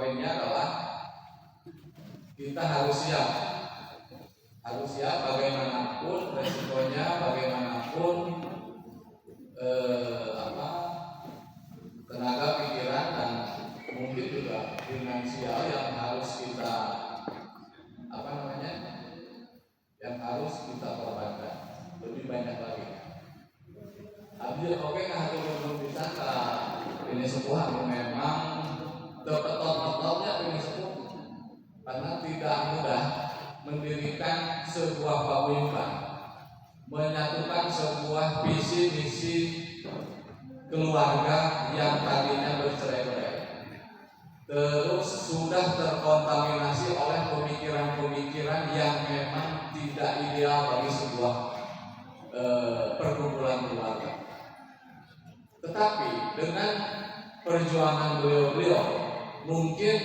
poinnya adalah kita harus siap bagaimanapun resikonya, bagaimanapun tenaga pikiran dan mungkin juga finansial yang harus kita korbankan lebih banyak lagi. Abdi oke nah itu belum bisa ini sebuah memang terpetot-petotnya ini sebuah karena tidak mudah mendirikan sebuah paguyuban, menyatukan sebuah visi misi keluarga yang tadinya bercerai-berai, terus sudah terkontaminasi oleh pemikiran-pemikiran yang memang tidak ideal bagi sebuah perkumpulan keluarga. Tetapi dengan perjuangan beliau mungkin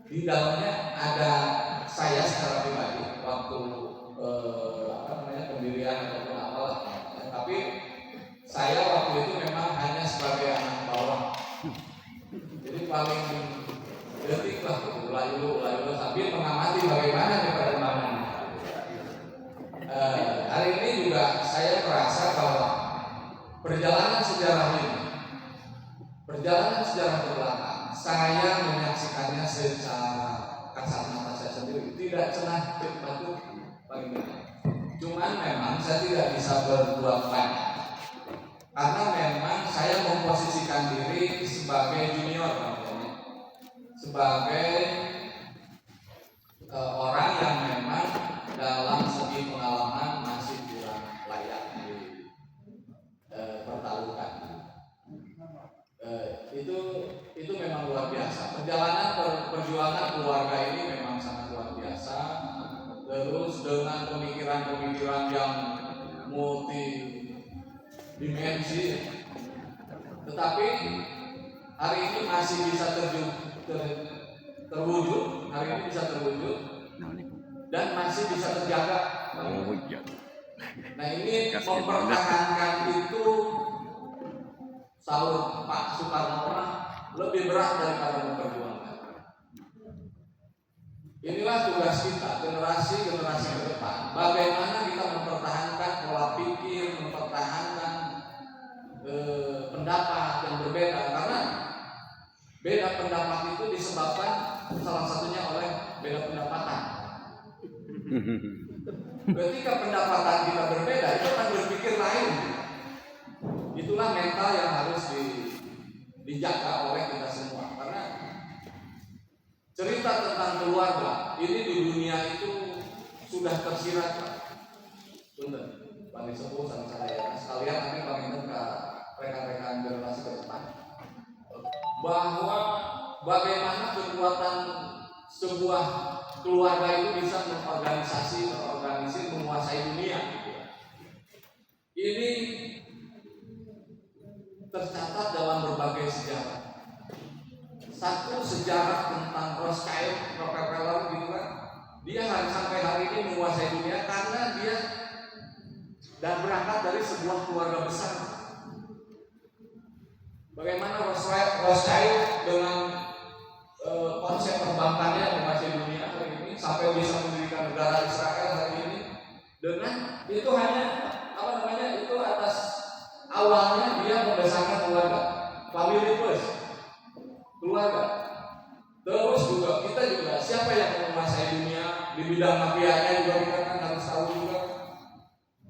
di dalamnya ada saya secara pribadi waktu pendirian ataupun apalah, tapi saya waktu itu memang hanya sebagai anak bawah, jadi paling detik lah ulayu sambil mengamati bagaimana di perkembangan. Hari ini juga saya merasa bahwa perjalanan sejarah ke belakang saya menyaksikannya secara kasat mata saya sendiri, tidak cenah batu bagaimana. Cuman memang saya tidak bisa berbuat banyak karena memang saya memposisikan diri sebagai junior, sebagai orang yang memang dalam segi pengalaman masih kurang layak dipertaruhkan. Itu memang luar biasa. Perjalanan perjuangan keluarga ini memang sangat luar biasa. Terus dengan pemikiran-pemikiran yang multi dimensi, tetapi hari ini masih bisa terwujud, dan masih bisa terjaga. Nah ini mempertahankan itu sahur Pak Soekarno lebih berat daripada memperjuangkan. Inilah tugas kita, generasi ke depan. Bagaimana kita mempertahankan pola pikir, mempertahankan pendapat yang berbeda, karena beda pendapat itu disebabkan salah satunya oleh beda pendapatan. Ketika pendapatan kita berbeda, itu akan berpikir lain. Itulah mental yang harus dijaga oleh kita semua. Karena cerita tentang keluarga ini di dunia itu sudah tersirat. Benar, Pak Sepuh sama saya sekalian nanti pamitkan ke rekan-rekan generasi ke depan bahwa bagaimana kekuatan sebuah keluarga itu bisa mengorganisir, menguasai dunia. Ini tercatat dalam berbagai sejarah. Satu sejarah tentang Rothschild, Rockefeller gitu kan, dia sampai hari ini menguasai dunia karena dia dan berangkat dari sebuah keluarga besar. Bagaimana Rothschild dengan konsep perbankannya menguasai dunia hari ini sampai bisa mendirikan negara Israel hari ini, dengan itu hanya itu atas awalnya dia membesarkan keluarga, family first, keluarga. Terus juga kita juga siapa yang menguasai dunia di bidang mafianya juga kita kan harus tahu juga.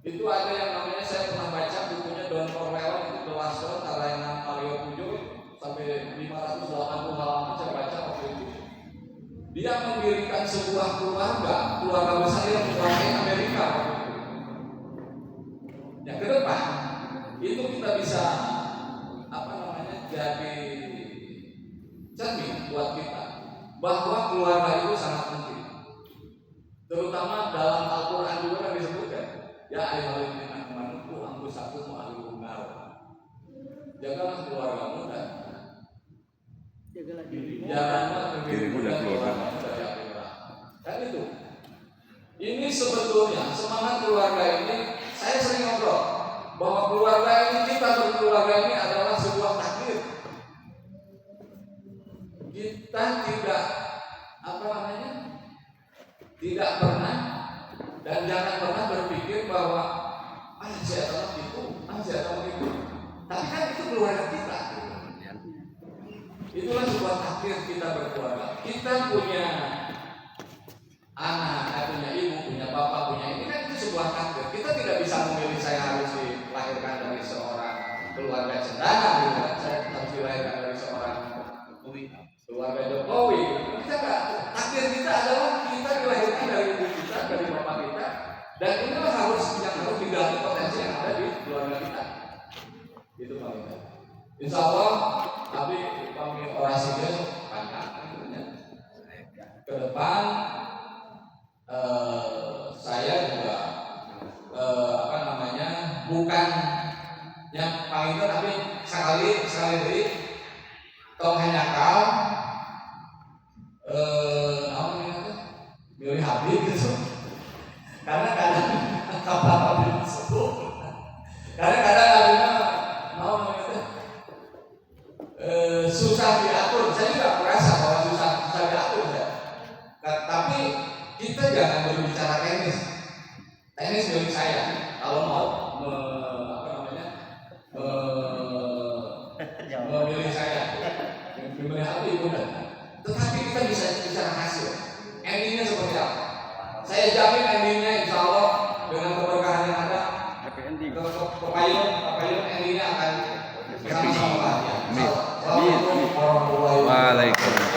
Itu ada yang namanya, saya pernah baca bukunya Don Corleone, itu The Last Don, karangan Mario Puzo, sampai 580 halaman saya baca waktu itu. Dia mendirikan sebuah keluarga besar yang menguasai Amerika. Ya ke depan itu kita bisa jadi cermin buat kita bahwa keluarga itu sangat penting. Terutama dalam Al-Quran juga kan disebutkan, ya ayyuhalladzina amanu qu anfusakum wa ahlikum nar. Jagalah keluargamu dan dirimu dan keluargamu dari api neraka. Kan itu. Ini sebetulnya semangat keluarga ini, saya sering ngobrol bahwa keluarga ini, kita berkeluarga ini adalah sebuah takdir. kita tidak tidak pernah dan jangan pernah berpikir bahwa saya tahu itu, saya tahu itu. Tapi kan itu keluarga kita. Itulah sebuah takdir kita berkeluarga. Kita punya anak, punya ibu, punya bapak, punya ini kan itu sebuah takdir. Kita tidak bisa memilih saya harus dilahirkan dari seorang keluarga cendana, saya harus dilahirkan dari seorang keluarga Jokowi. Kita nggak, takdir kita adalah kita dilahirkan dari ibu kita, dari bapak kita, dan inilah yang harus digali potensi yang ada di keluarga kita. Itu Pak Minta. Insya Allah, tapi kami orasinya panjang. Ke depan saya juga bukan yang Pak Minta, tapi sekali dari tong hanya kau milih habis gitu. Karena kadang kapal tersebut, kadang-kadang ada susah diatur. Saya juga merasa bahwa susah diatur ya. Tapi kita jangan berbicara teknis milik saya. Kalau mau memilih saya, memilih hati mudah. Tetapi kita bisa bicara hasil. Endingnya seperti apa? Saya jamin endingnya insya Allah dengan keberkahan yang ada, kepayun endingnya akan sama-sama bahagia. Waalaikumsalam.